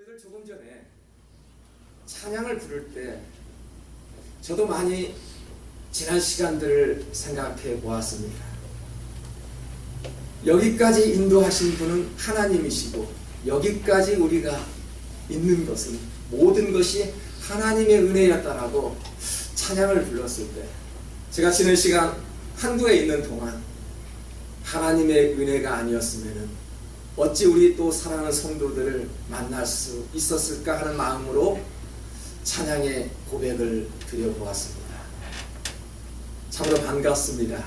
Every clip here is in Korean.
우리들 조금 전에 찬양을 부를 때 저도 많이 지난 시간들을 생각해 보았습니다. 여기까지 인도하신 분은 하나님이시고 여기까지 우리가 있는 것은 모든 것이 하나님의 은혜였다라고 찬양을 불렀을 때 제가 지난 시간 한국에 있는 동안 하나님의 은혜가 아니었으면 어찌 우리 또 사랑하는 성도들을 만날 수 있었을까 하는 마음으로 찬양의 고백을 드려보았습니다. 참으로 반갑습니다.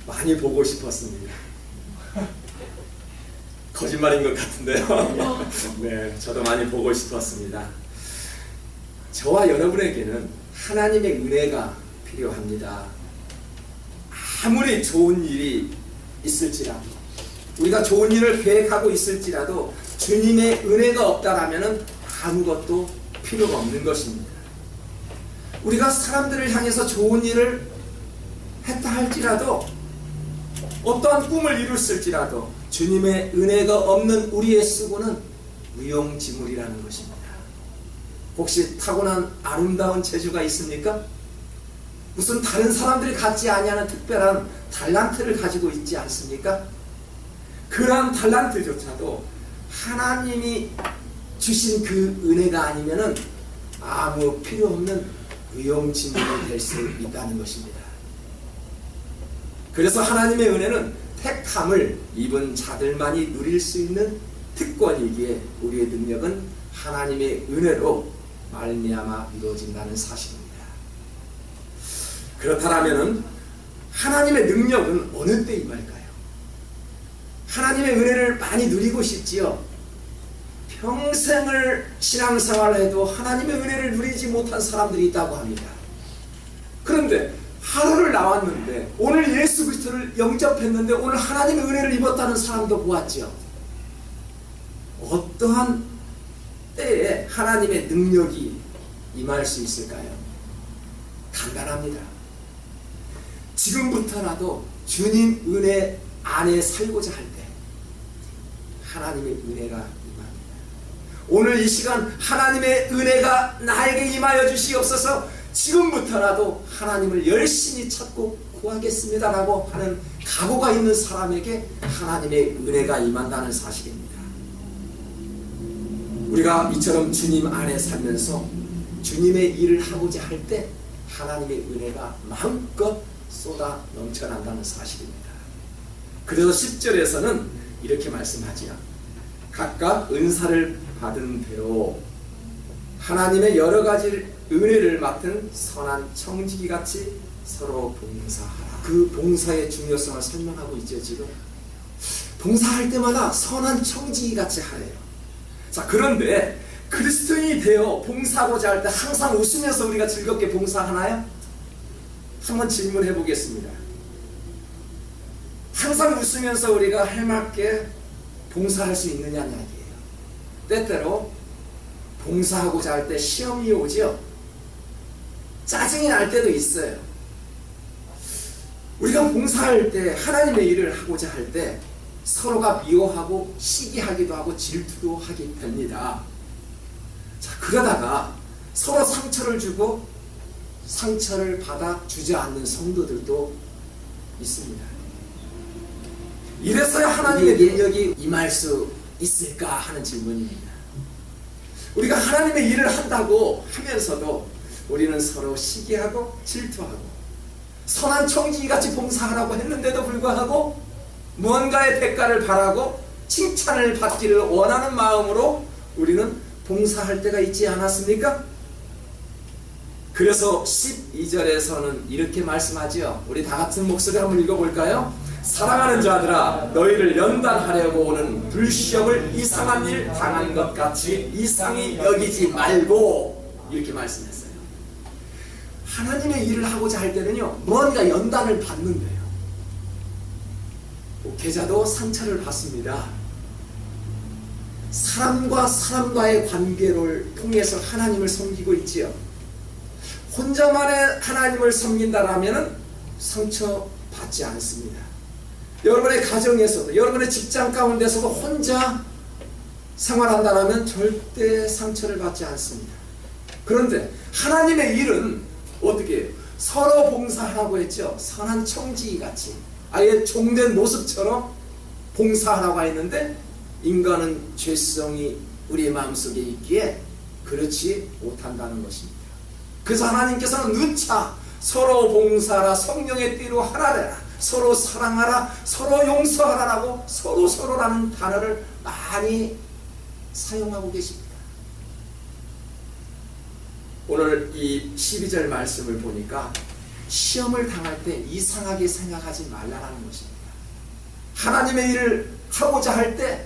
많이 보고 싶었습니다. 거짓말인 것 같은데요. 네, 저도 많이 보고 싶었습니다. 저와 여러분에게는 하나님의 은혜가 필요합니다. 아무리 좋은 일이 있을지라도 우리가 좋은 일을 계획하고 있을지라도 주님의 은혜가 없다라면 아무것도 필요가 없는 것입니다. 우리가 사람들을 향해서 좋은 일을 했다 할지라도 어떠한 꿈을 이뤘을지라도 주님의 은혜가 없는 우리의 수고는 무용지물이라는 것입니다. 혹시 타고난 아름다운 재주가 있습니까? 무슨 다른 사람들이 갖지 아니하는 특별한 달란트를 가지고 있지 않습니까? 그러한 달란트조차도 하나님이 주신 그 은혜가 아니면은 아무 필요 없는 무용지물이 될 수 있다는 것입니다. 그래서 하나님의 은혜는 택함을 입은 자들만이 누릴 수 있는 특권이기에 우리의 능력은 하나님의 은혜로 말미암아 이루어진다는 사실입니다. 그렇다면 하나님의 능력은 어느 때 임할까요? 하나님의 은혜를 많이 누리고 싶지요. 평생을 신앙생활을 해도 하나님의 은혜를 누리지 못한 사람들이 있다고 합니다. 그런데 하루를 나왔는데 오늘 예수 그리스도를 영접했는데 오늘 하나님의 은혜를 입었다는 사람도 보았지요. 어떠한 때에 하나님의 능력이 임할 수 있을까요? 간단합니다. 지금부터라도 주님 은혜 안에 살고자 할 때 하나님의 은혜가 임합니다. 오늘 이 시간 하나님의 은혜가 나에게 임하여 주시옵소서. 지금부터라도 하나님을 열심히 찾고 구하겠습니다라고 하는 각오가 있는 사람에게 하나님의 은혜가 임한다는 사실입니다. 우리가 이처럼 주님 안에 살면서 주님의 일을 하고자 할 때 하나님의 은혜가 마음껏 쏟아 넘쳐난다는 사실입니다. 그래서 10절에서는 이렇게 말씀하지요. 각각 은사를 받은 대로 하나님의 여러 가지 은혜를 맡은 선한 청지기같이 서로 봉사하라. 그 봉사의 중요성을 설명하고 있죠. 지금 봉사할 때마다 선한 청지기같이 하래요. 자, 그런데 그리스도인이 되어 봉사하고자 할 때 항상 웃으면서 우리가 즐겁게 봉사하나요? 한번 질문해 보겠습니다. 항상 웃으면서 우리가 해맑게 봉사할 수 있느냐는 이야기예요. 때때로 봉사하고자 할 때 시험이 오죠. 짜증이 날 때도 있어요. 우리가 봉사할 때 하나님의 일을 하고자 할 때 서로가 미워하고 시기하기도 하고 질투도 하게 됩니다. 자, 그러다가 서로 상처를 주고 상처를 받아 주저앉는 성도들도 있습니다. 이래서야 하나님의 능력이 임할 수 있을까 하는 질문입니다. 우리가 하나님의 일을 한다고 하면서도 우리는 서로 시기하고 질투하고 선한 청지기같이 봉사하라고 했는데도 불구하고 무언가의 대가를 바라고 칭찬을 받기를 원하는 마음으로 우리는 봉사할 때가 있지 않았습니까? 그래서 12절에서는 이렇게 말씀하지요. 우리 다 같은 목소리 한번 읽어볼까요? 사랑하는 자들아, 너희를 연단하려고 오는 불시험을 이상한 일 당한 것 같이 이상히 여기지 말고, 이렇게 말씀했어요. 하나님의 일을 하고자 할 때는요, 뭔가 연단을 받는데요. 목회자도 상처를 받습니다. 사람과 사람과의 관계를 통해서 하나님을 섬기고 있지요. 혼자만의 하나님을 섬긴다라면 상처받지 않습니다. 여러분의 가정에서도 여러분의 직장 가운데서도 혼자 생활한다면 절대 상처를 받지 않습니다. 그런데 하나님의 일은 어떻게 해요? 서로 봉사하라고 했죠. 선한 청지기같이 아예 종된 모습처럼 봉사하라고 했는데 인간은 죄성이 우리의 마음속에 있기에 그렇지 못한다는 것입니다. 그래서 하나님께서는 누차 서로 봉사하라, 성령의 띠로 하나 되라, 서로 사랑하라, 서로 용서하라라고 서로라는 단어를 많이 사용하고 계십니다. 오늘 이 12절 말씀을 보니까 시험을 당할 때 이상하게 생각하지 말라라는 것입니다. 하나님의 일을 하고자 할 때,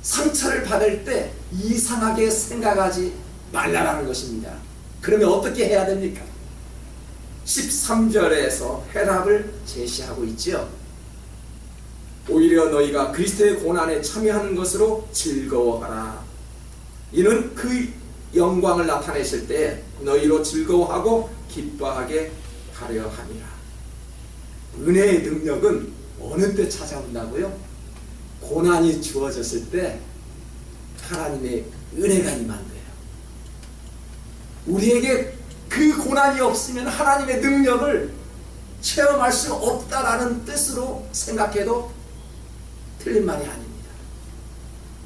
상처를 받을 때 이상하게 생각하지 말라라는 것입니다. 그러면 어떻게 해야 됩니까? 13절에서 해답을 제시하고 있죠. 오히려 너희가 그리스도의 고난에 참여하는 것으로 즐거워하라. 이는 그 영광을 나타내실 때 너희로 즐거워하고 기뻐하게 하려 함이라. 은혜의 능력은 어느 때 찾아온다고요? 고난이 주어졌을 때 하나님의 은혜가 임한대요. 우리에게 그 고난이 없으면 하나님의 능력을 체험할 수 없다라는 뜻으로 생각해도 틀린 말이 아닙니다.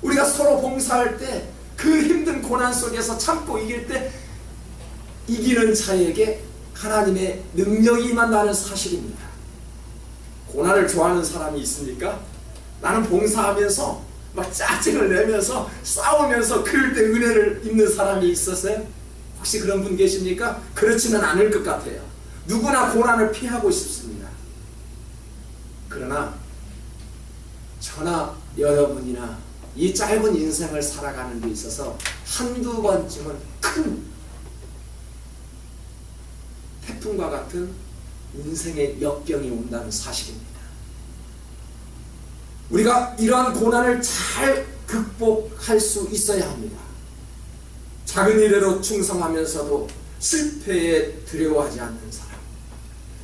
우리가 서로 봉사할 때 그 힘든 고난 속에서 참고 이길 때 이기는 자에게 하나님의 능력이 임한다는 사실입니다. 고난을 좋아하는 사람이 있습니까? 나는 봉사하면서 막 짜증을 내면서 싸우면서 그럴 때 은혜를 입는 사람이 있었어요? 혹시 그런 분 계십니까? 그렇지는 않을 것 같아요. 누구나 고난을 피하고 싶습니다. 그러나 저나 여러분이나 이 짧은 인생을 살아가는 데 있어서 한두 번쯤은 큰 태풍과 같은 인생의 역경이 온다는 사실입니다. 우리가 이러한 고난을 잘 극복할 수 있어야 합니다. 작은 일에도 충성하면서도 실패에 두려워하지 않는 사람,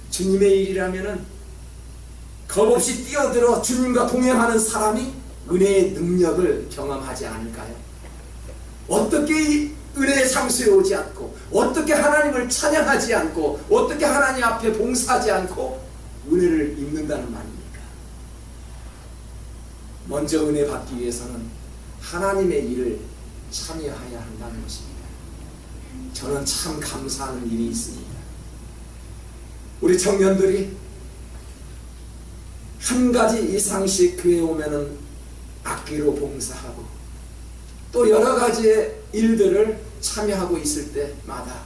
주님의 일이라면 겁없이 뛰어들어 주님과 동행하는 사람이 은혜의 능력을 경험하지 않을까요? 어떻게 이 은혜의 상수에 오지 않고, 어떻게 하나님을 찬양하지 않고, 어떻게 하나님 앞에 봉사하지 않고 은혜를 입는다는 말입니까? 먼저 은혜 받기 위해서는 하나님의 일을 참여해야 한다는 것입니다. 저는 참 감사하는 일이 있습니다. 우리 청년들이 한 가지 이상씩 교회에 오면은 악기로 봉사하고 또 여러 가지의 일들을 참여하고 있을 때마다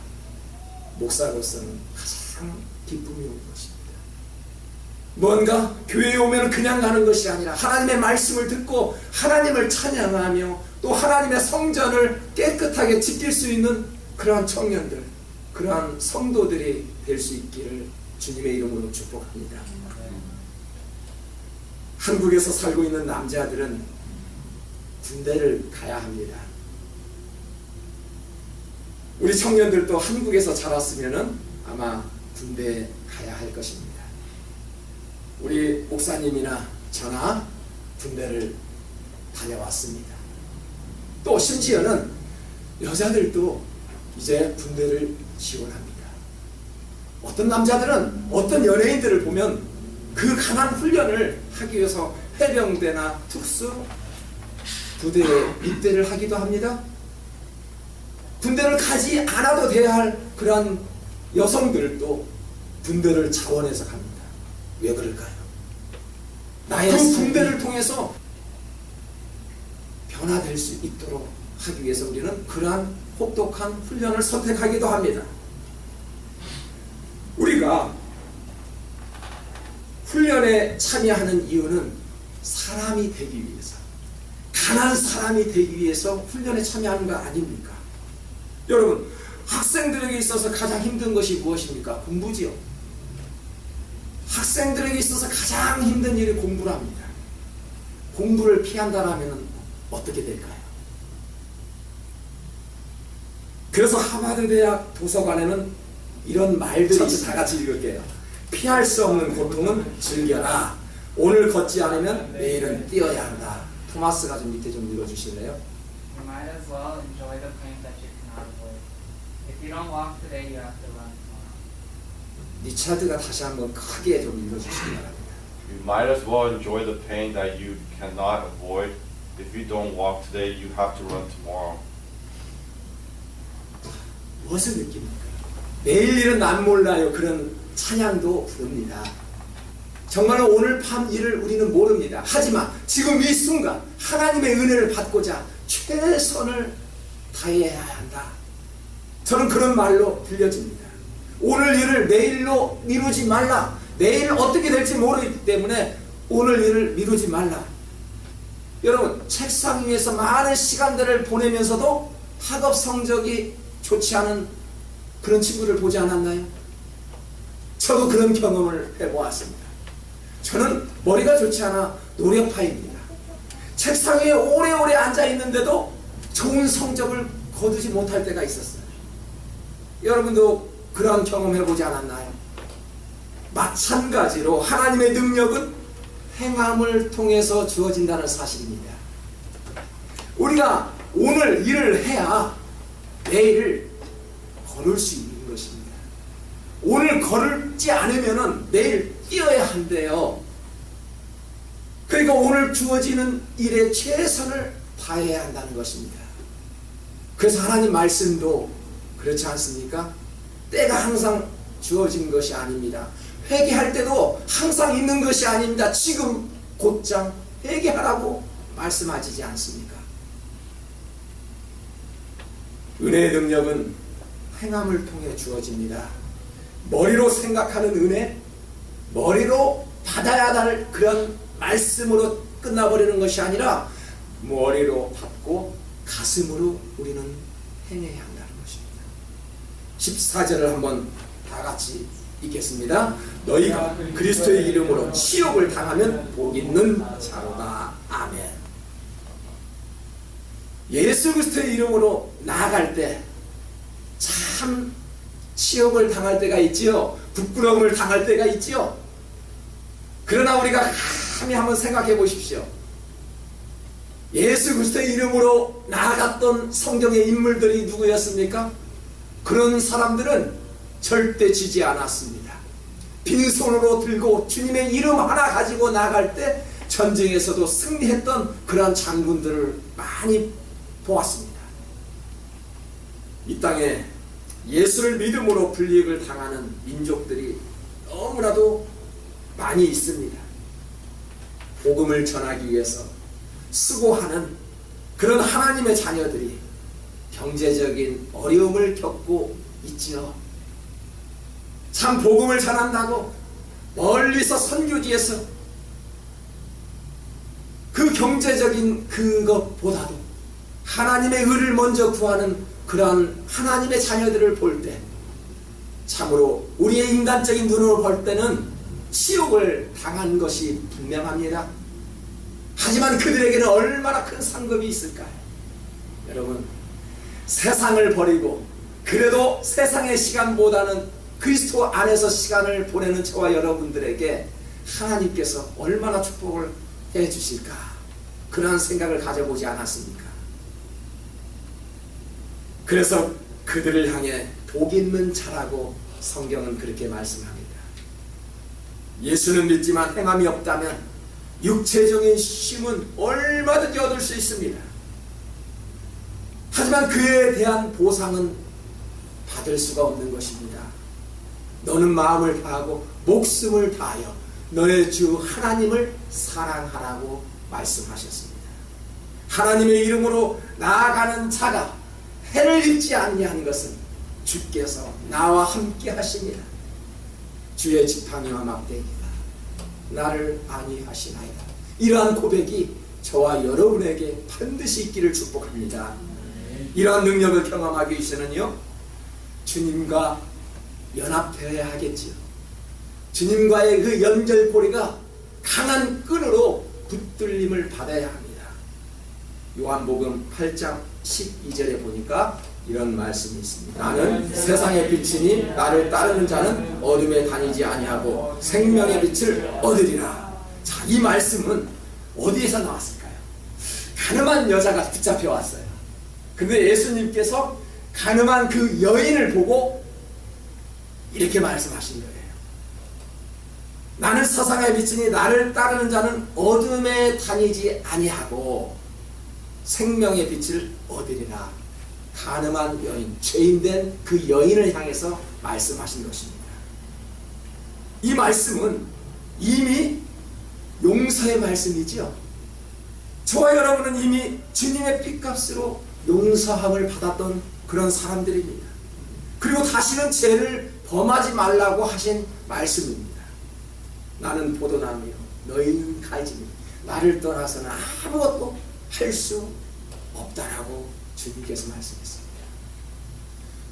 목사로서는 가장 기쁨이 오는 것입니다. 뭔가 교회에 오면 그냥 가는 것이 아니라 하나님의 말씀을 듣고 하나님을 찬양하며 또 하나님의 성전을 깨끗하게 지킬 수 있는 그러한 청년들, 그러한 성도들이 될 수 있기를 주님의 이름으로 축복합니다. 한국에서 살고 있는 남자들은 군대를 가야 합니다. 우리 청년들도 한국에서 자랐으면 아마 군대에 가야 할 것입니다. 우리 목사님이나 저나 군대를 다녀왔습니다. 또 심지어는 여자들도 이제 군대를 지원합니다. 어떤 남자들은 어떤 연예인들을 보면 그 강한 훈련을 하기 위해서 해병대나 특수 부대에 입대를 하기도 합니다. 군대를 가지 않아도 돼야 할 그런 여성들도 군대를 자원해서 갑니다. 왜 그럴까요? 나의 군대를 통해서 변화될 수 있도록 하기 위해서 우리는 그러한 혹독한 훈련을 선택하기도 합니다. 우리가 훈련에 참여하는 이유는 사람이 되기 위해서, 강한 사람이 되기 위해서 훈련에 참여하는 거 아닙니까? 여러분, 학생들에게 있어서 가장 힘든 것이 무엇입니까? 공부지요. 학생들에게 있어서 가장 힘든 일이 공부랍니다. 공부를 피한다면 어떻게 될까요? 그래서 하버드 대학 도서관에는 이런 말들이 다 같이 읽을게요. 피할 수 없는 고통은 즐겨라. 오늘 걷지 않으면 내일은 뛰어야 한다. 토마스가 좀 밑에 좀 읽어주실래요? You might as well enjoy the pain that you cannot avoid. If you don't walk today, you have to run tomorrow. 리차드가 다시 한번 크게 좀 읽어주시기 바랍니다. You might as well enjoy the pain that you cannot avoid. If you don't walk today, you have to run tomorrow. 무엇을 느낍니까? 내일 일은 난 몰라요. 그런 찬양도 부릅니다. 정말로 오늘 밤 일을 우리는 모릅니다. 하지만 지금 이 순간 하나님의 은혜를 받고자 최선을 다해야 한다. 저는 그런 말로 들려집니다. 오늘 일을 내일로 미루지 말라. 내일 어떻게 될지 모르기 때문에 오늘 일을 미루지 말라. 여러분, 책상 위에서 많은 시간들을 보내면서도 학업 성적이 좋지 않은 그런 친구를 보지 않았나요? 저도 그런 경험을 해보았습니다. 저는 머리가 좋지 않아 노력파입니다. 책상 위에 오래오래 앉아있는데도 좋은 성적을 거두지 못할 때가 있었어요. 여러분도 그런 경험 해보지 않았나요? 마찬가지로 하나님의 능력은 행함을 통해서 주어진다는 사실입니다. 우리가 오늘 일을 해야 내일을 걸을 수 있는 것입니다. 오늘 걸지 않으면 내일 뛰어야 한대요. 그러니까 오늘 주어지는 일에 최선을 다해야 한다는 것입니다. 그래서 하나님 말씀도 그렇지 않습니까? 때가 항상 주어진 것이 아닙니다. 회개할 때도 항상 있는 것이 아닙니다. 지금 곧장 회개하라고 말씀하시지 않습니까? 은혜의 능력은 행함을 통해 주어집니다. 머리로 생각하는 은혜, 머리로 받아야 할 그런 말씀으로 끝나버리는 것이 아니라 머리로 받고 가슴으로 우리는 행해야 한다는 것입니다. 14절을 한번 다 같이 읽겠습니다. 너희가 그리스도의 이름으로 치욕을 당하면 복 있는 자로다. 아멘. 예수 그리스도의 이름으로 나아갈 때 참 치욕을 당할 때가 있지요. 부끄러움을 당할 때가 있지요. 그러나 우리가 감히 한번 생각해 보십시오. 예수 그리스도의 이름으로 나아갔던 성경의 인물들이 누구였습니까? 그런 사람들은 절대 지지 않았습니다. 빈손으로 들고 주님의 이름 하나 가지고 나갈 때 전쟁에서도 승리했던 그러한 장군들을 많이 보았습니다. 이 땅에 예수를 믿음으로 불이익을 당하는 민족들이 너무나도 많이 있습니다. 복음을 전하기 위해서 수고하는 그런 하나님의 자녀들이 경제적인 어려움을 겪고 있지요. 참 복음을 전한다고 멀리서 선교지에서 그 경제적인 그것보다도 하나님의 의를 먼저 구하는 그러한 하나님의 자녀들을 볼 때 참으로 우리의 인간적인 눈으로 볼 때는 치욕을 당한 것이 분명합니다. 하지만 그들에게는 얼마나 큰 상급이 있을까요? 여러분, 세상을 버리고 그래도 세상의 시간보다는 그리스도 안에서 시간을 보내는 저와 여러분들에게 하나님께서 얼마나 축복을 해주실까, 그런 생각을 가져보지 않았습니까? 그래서 그들을 향해 복 있는 자라고 성경은 그렇게 말씀합니다. 예수는 믿지만 행함이 없다면 육체적인 쉼은 얼마든지 얻을 수 있습니다. 하지만 그에 대한 보상은 받을 수가 없는 것입니다. 너는 마음을 다하고 목숨을 다하여 너의 주 하나님을 사랑하라고 말씀하셨습니다. 하나님의 이름으로 나아가는 자가 해를 입지 아니한 것은 주께서 나와 함께 하십니다. 주의 지팡이와 막대기가 나를 안위하시나이다. 이러한 고백이 저와 여러분에게 반드시 있기를 축복합니다. 이러한 능력을 경험하기 위해서는요, 주님과 연합되어야 하겠지요. 주님과의 그 연결고리가 강한 끈으로 붙들림을 받아야 합니다. 요한복음 8장 12절에 보니까 이런 말씀이 있습니다. 나는 세상의 빛이니 나를 따르는 자는 어둠에 다니지 아니하고 생명의 빛을 얻으리라. 자, 이 말씀은 어디에서 나왔을까요? 가늠한 여자가 붙잡혀 왔어요. 근데 예수님께서 가늠한 그 여인을 보고 이렇게 말씀하신 거예요. 나는 세상에 비치니 나를 따르는 자는 어둠에 다니지 아니하고 생명의 빛을 얻으리라. 가늠한 여인, 죄인된 그 여인을 향해서 말씀하신 것입니다. 이 말씀은 이미 용서의 말씀이지요. 저와 여러분은 이미 주님의 핏값으로 용서함을 받았던 그런 사람들입니다. 그리고 다시는 죄를 범하지 말라고 하신 말씀입니다. 나는 포도나무요 너희는 가지니 나를 떠나서는 아무것도 할 수 없다라고 주님께서 말씀했습니다.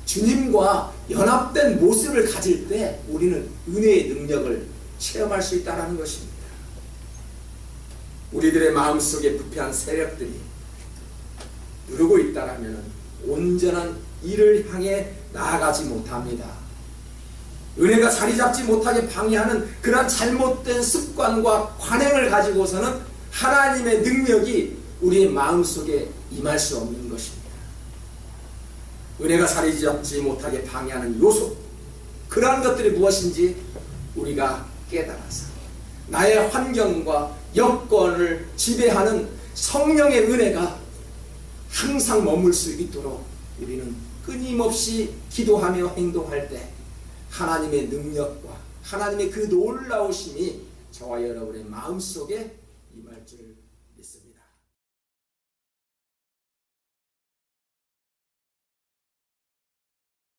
주님과 연합된 모습을 가질 때 우리는 은혜의 능력을 체험할 수 있다는 것입니다. 우리들의 마음속에 부패한 세력들이 누르고 있다라면 온전한 이를 향해 나아가지 못합니다. 은혜가 자리 잡지 못하게 방해하는 그러한 잘못된 습관과 관행을 가지고서는 하나님의 능력이 우리의 마음속에 임할 수 없는 것입니다. 은혜가 자리 잡지 못하게 방해하는 요소, 그러한 것들이 무엇인지 우리가 깨달아서 나의 환경과 여건을 지배하는 성령의 은혜가 항상 머물 수 있도록 우리는 끊임없이 기도하며 행동할 때 하나님의 능력과 하나님의 그 놀라우심이 저와 여러분의 마음속에 임할 줄을